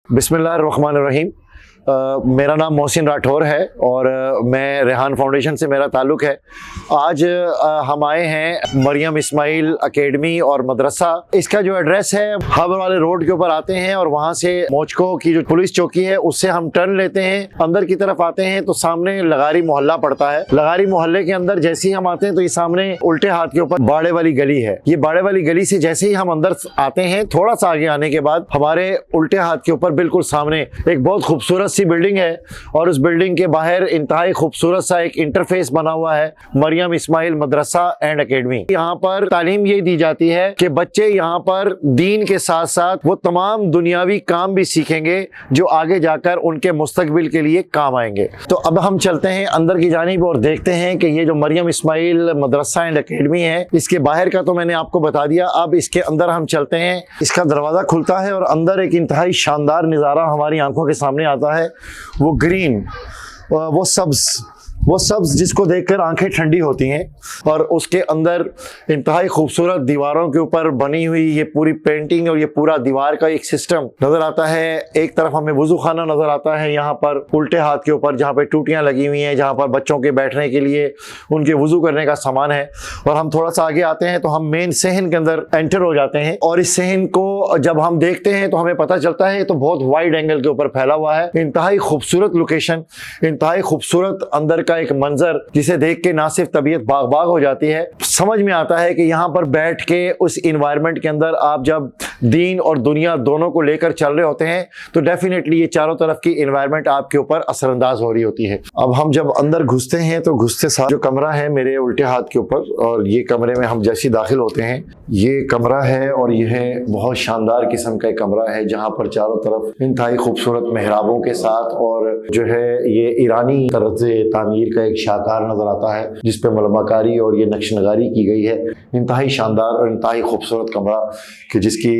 बिस्मिल्लाहिर्रहमानिर्रहीम। मेरा नाम मोहसिन राठौर है और मैं रेहान फाउंडेशन से मेरा ताल्लुक़ है। आज हम आए हैं मरियम इस्माइल एकेडमी और मदरसा। इसका जो एड्रेस है हाबर वाले रोड के ऊपर आते हैं और वहाँ से मोचको की जो पुलिस चौकी है उससे हम टर्न लेते हैं, अंदर की तरफ आते हैं तो सामने लगारी मोहल्ला पड़ता है। लगारी मोहल्ले के अंदर जैसे ही हम आते हैं तो ये सामने उल्टे हाथ के ऊपर बाड़े वाली गली है। ये बाड़े वाली गली से जैसे ही हम अंदर आते हैं थोड़ा सा आगे आने के बाद हमारे उल्टे हाथ के ऊपर बिल्कुल सामने एक बहुत खूबसूरत सी बिल्डिंग है और उस बिल्डिंग के बाहर इंतहाई खूबसूरत सा एक इंटरफेस बना हुआ है, मरियम इस्माइल मदरसा एंड एकेडमी। यहाँ पर तालीम ये दी जाती है कि बच्चे यहाँ पर दीन के साथ साथ वो तमाम दुनियावी काम भी सीखेंगे जो आगे जाकर उनके मुस्तकबिल के लिए काम आएंगे। तो अब हम चलते हैं अंदर की जानिब और देखते हैं कि ये जो मरियम इस्माइल मदरसा एंड एकेडमी है इसके बाहर का तो मैंने आपको बता दिया। अब इसके अंदर हम चलते हैं। इसका दरवाज़ा खुलता है और अंदर एक इंतहाई शानदार नज़ारा हमारी आंखों के सामने आता है। वो ग्रीन, वो सब्ज जिसको देखकर आंखें ठंडी होती हैं और उसके अंदर इंतहाई खूबसूरत दीवारों के ऊपर बनी हुई ये पूरी पेंटिंग और ये पूरा दीवार का एक सिस्टम नज़र आता है। एक तरफ हमें वज़ू खाना नज़र आता है यहाँ पर उल्टे हाथ के ऊपर, जहाँ पे टूटियाँ लगी हुई हैं, जहाँ पर बच्चों के बैठने के लिए उनके वज़ू करने का सामान है। और हम थोड़ा सा आगे आते हैं तो हम मेन सहन के अंदर एंटर हो जाते हैं और इस सहन को जब हम देखते हैं तो हमें पता चलता है तो बहुत वाइड एंगल के ऊपर फैला हुआ है। इंतहाई खूबसूरत लोकेशन, इंतहाई खूबसूरत अंदर का एक मंजर जिसे देख के ना सिर्फ तबीयत बाग बाग हो जाती है, समझ में आता है कि यहाँ पर बैठ के उस इन्वायरमेंट के अंदर आप जब दीन और दुनिया दोनों को लेकर चल रहे होते हैं तो डेफिनेटली ये चारों तरफ की इन्वायरमेंट आपके ऊपर असरअंदाज हो रही होती है। अब हम जब अंदर घुसते हैं तो घुसते साथ जो कमरा है मेरे उल्टे हाथ के ऊपर, और ये कमरे में हम जैसे दाखिल होते हैं ये कमरा है और यह बहुत शानदार किस्म का एक कमरा है जहाँ पर चारों तरफ इंतहाई खूबसूरत मेहराबों के साथ और जो है ये ईरानी तर्ज़ तामीर का एक शाहकार नजर आता है जिसपे मलमाकारी और ये नक्शनगारी की गई है। इंतहाई शानदार और इंतहाई खूबसूरत कमरा कि जिसकी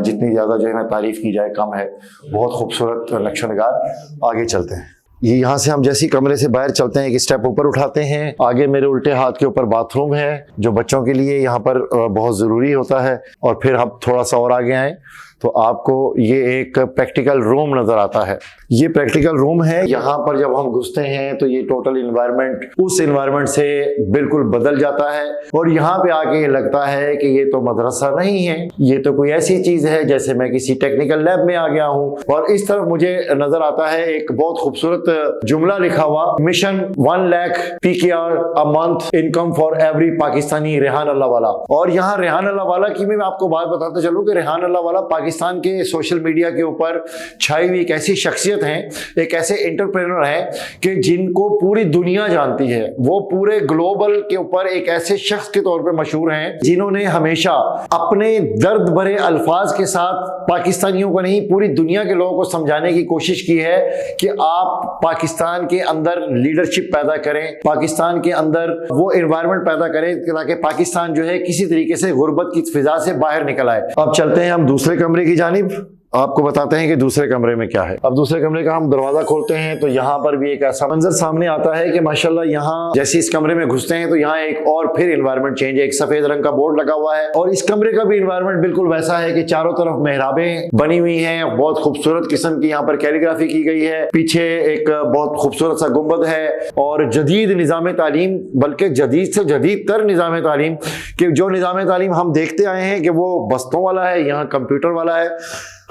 जितनी ज़्यादा जो है ना तारीफ की जाए कम है। बहुत खूबसूरत नक्शनगार। आगे चलते हैं। ये यहाँ से हम जैसे कमरे से बाहर चलते हैं एक स्टेप ऊपर उठाते हैं, आगे मेरे उल्टे हाथ के ऊपर बाथरूम है जो बच्चों के लिए यहाँ पर बहुत ज़रूरी होता है। और फिर हम थोड़ा सा और आगे आएँ तो आपको ये एक प्रैक्टिकल रूम नज़र आता है। ये प्रैक्टिकल रूम है। यहाँ पर जब हम घुसते हैं तो ये टोटल इन्वायरमेंट उस इन्वायरमेंट से बिल्कुल बदल जाता है और यहाँ पे आके लगता है कि ये तो मदरसा नहीं है, ये तो कोई ऐसी चीज़ है जैसे मैं किसी टेक्निकल लैब में आ गया हूँ। और इस तरफ मुझे नज़र आता है एक बहुत खूबसूरत जुमला लिखा हुआ, mission 1 lakh PKR a month income for every Pakistani Rehan Allahwala. और यहाँ रेहान अल्लाह वाला की मैं आपको बात बताता चलूँ कि रेहान अल्लाह वाला पाकिस्तान के सोशल मीडिया के ऊपर छाई हुई एक ऐसी शख्सियत है, एक ऐसे एंटरप्रेन्योर है कि जिनको पूरी दुनिया जानती है। वो पूरे ग्लोबल के ऊपर एक ऐसे शख्स के तौर पे मशहूर हैं जिन्होंने हमेशा अपने दर्द भरे अल्फाज के साथ पाकिस्तानियों को नहीं पूरी दुनिया के लोगों को समझाने की कोशिश की है कि आप पाकिस्तान के अंदर लीडरशिप पैदा करें, पाकिस्तान के अंदर वो एनवायरनमेंट पैदा करें ताकि पाकिस्तान जो है किसी तरीके से गुर्बत की फिजा से बाहर निकल आए। अब चलते हैं हम दूसरे कमरे की जानिब, आपको बताते हैं कि दूसरे कमरे में क्या है। अब दूसरे कमरे का हम दरवाजा खोलते हैं तो यहाँ पर भी एक ऐसा मंजर सामने आता है कि माशाल्लाह यहाँ जैसे इस कमरे में घुसते हैं तो यहाँ एक और फिर इन्वायरमेंट चेंज है। एक सफेद रंग का बोर्ड लगा हुआ है और इस कमरे का भी इन्वायरमेंट बिल्कुल वैसा है कि चारों तरफ मेहराबें बनी हुई हैं, बहुत खूबसूरत किस्म की यहाँ पर कैलीग्राफी की गई है। पीछे एक बहुत खूबसूरत सा गुंबद है और जदीद निज़ाम तालीम, बल्कि जदीद से जदीद तर निज़ाम तालीम कि जो निज़ाम तालीम हम देखते आए हैं कि वो बस्तों वाला है, यहाँ कंप्यूटर वाला है।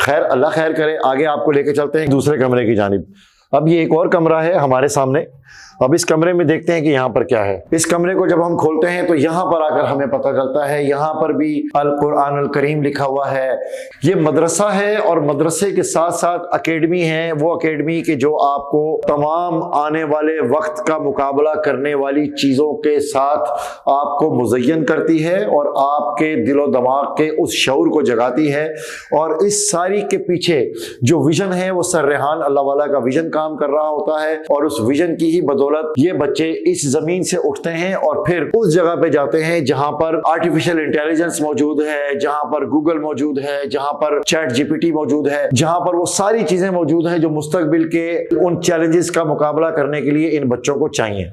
खैर अल्लाह खैर करे। आगे आपको लेके चलते हैं दूसरे कमरे की जानिब। अब ये एक और कमरा है हमारे सामने। अब इस कमरे में देखते हैं कि यहाँ पर क्या है। इस कमरे को जब हम खोलते हैं तो यहाँ पर आकर हमें पता चलता है यहाँ पर भी अल कुरान अल करीम लिखा हुआ है। ये मदरसा है और मदरसे के साथ साथ एकेडमी है, वो एकेडमी की जो आपको तमाम आने वाले वक्त का मुकाबला करने वाली चीज़ों के साथ आपको मुज़य्यन करती है और आपके दिलो दिमाग के उस शऊर को जगाती है। और इस सारी के पीछे जो विजन है वो सर रेहान अल्लाह वाला का विजन काम कर रहा होता है और उस विजन की ही बदौलत ये बच्चे इस जमीन से उठते हैं और फिर उस जगह पे जाते हैं जहां पर आर्टिफिशियल इंटेलिजेंस मौजूद है, जहां पर गूगल मौजूद है, जहां पर चैट जीपीटी मौजूद है, जहां पर वो सारी चीजें मौजूद हैं जो मुस्तकबिल के उन चैलेंजेस का मुकाबला करने के लिए इन बच्चों को चाहिए।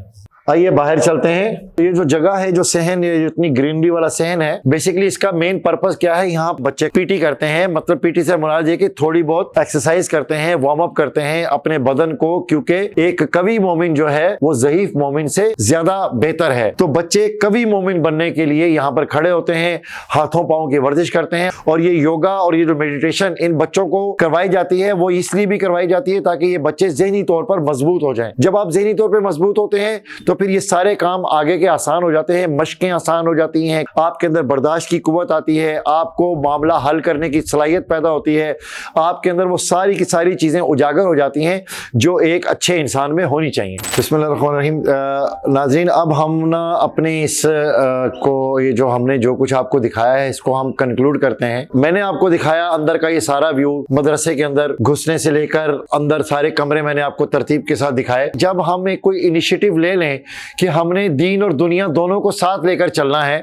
आइए बाहर चलते हैं। ये जो जगह है, जो सहन, ये जो इतनी ग्रीनरी वाला सहन है, बेसिकली इसका मेन पर्पस क्या है, यहाँ बच्चे पीटी करते हैं। मतलब पीटी से मुराद ये कि थोड़ी बहुत एक्सरसाइज करते हैं, वार्म अप करते हैं अपने बदन को, क्योंकि एक कवी मोमिन जो है वो ज़ईफ मोमिन से ज्यादा बेहतर है। तो बच्चे कवी मोमिन बनने के लिए यहाँ पर खड़े होते हैं, हाथों पाँव की वर्जिश करते हैं। और ये योगा और ये जो मेडिटेशन इन बच्चों को करवाई जाती है, वो इसलिए भी करवाई जाती है ताकि ये बच्चे ज़हनी तौर पर मजबूत हो जाएं। जब आप ज़हनी तौर पर मजबूत होते हैं तो फिर ये सारे काम आगे के आसान हो जाते हैं, मशकें आसान हो जाती हैं, आपके अंदर बर्दाश्त की कुव्वत आती है, आपको मामला हल करने की सलाहियत पैदा होती है, आपके अंदर वो सारी की सारी चीज़ें उजागर हो जाती हैं जो एक अच्छे इंसान में होनी चाहिए। बिस्मिल्लाहिर्रहमानिर्रहीम। नाज़रीन, अब हम ना अपने इस को, ये जो हमने जो कुछ आपको दिखाया है, इसको हम कंक्लूड करते हैं। मैंने आपको दिखाया अंदर का ये सारा व्यू, मदरसे के अंदर घुसने से लेकर अंदर सारे कमरे मैंने आपको तरतीब के साथ दिखाए। जब हम एक कोई इनिशिएटिव ले लें कि हमने दीन और दुनिया दोनों को साथ लेकर चलना है,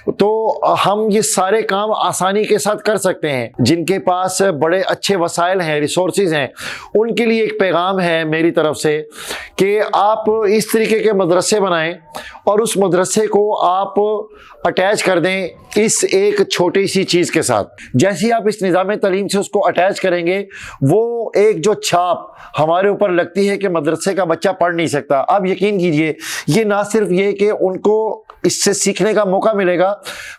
तो हम ये सारे काम आसानी के साथ कर सकते हैं। जिनके पास बड़े अच्छे वसाइल हैं, रिसोर्सेज हैं, उनके लिए एक पैगाम है मेरी तरफ से कि आप इस तरीके के मदरसे बनाएं और उस मदरसे को आप अटैच कर दें इस एक छोटी सी चीज़ के साथ। जैसे ही आप इस निज़ाम तालीम से उसको अटैच करेंगे, वो एक जो छाप हमारे ऊपर लगती है कि मदरसे का बच्चा पढ़ नहीं सकता, अब यकीन कीजिए ये ना सिर्फ ये कि उनको इससे सीखने का मौका मिलेगा,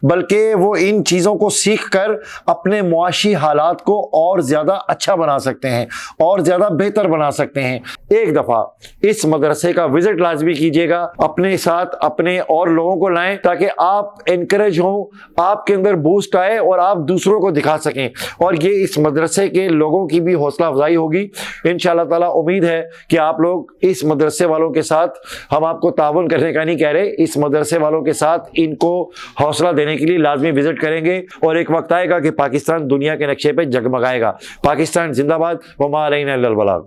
बल्कि वो इन चीज़ों को सीख कर अपने मुआशी हालात को और ज़्यादा अच्छा बना सकते हैं और ज़्यादा बेहतर बना सकते हैं। एक दफ़ा इस मदरसे का विज़िट लाजमी कीजिएगा, अपने साथ अपने और लोगों को लाएं ताकि आप इनकरेज हों, आपके अंदर बूस्ट आए और आप दूसरों को दिखा सकें, और ये इस मदरसे के लोगों की भी हौसला अफजाई होगी। इंशाअल्लाह ताला उम्मीद है कि आप लोग इस मदरसे वालों के साथ, हम आपको ताउन करने का नहीं कह रहे, इस मदरसे वालों के साथ इनको हौसला देने के लिए लाजमी विजिट करेंगे। और एक वक्त आएगा कि पाकिस्तान दुनिया के नक्शे पे जगमगाएगा। पाकिस्तान जिंदाबाद, वमा अलैना इल्लल बलाग।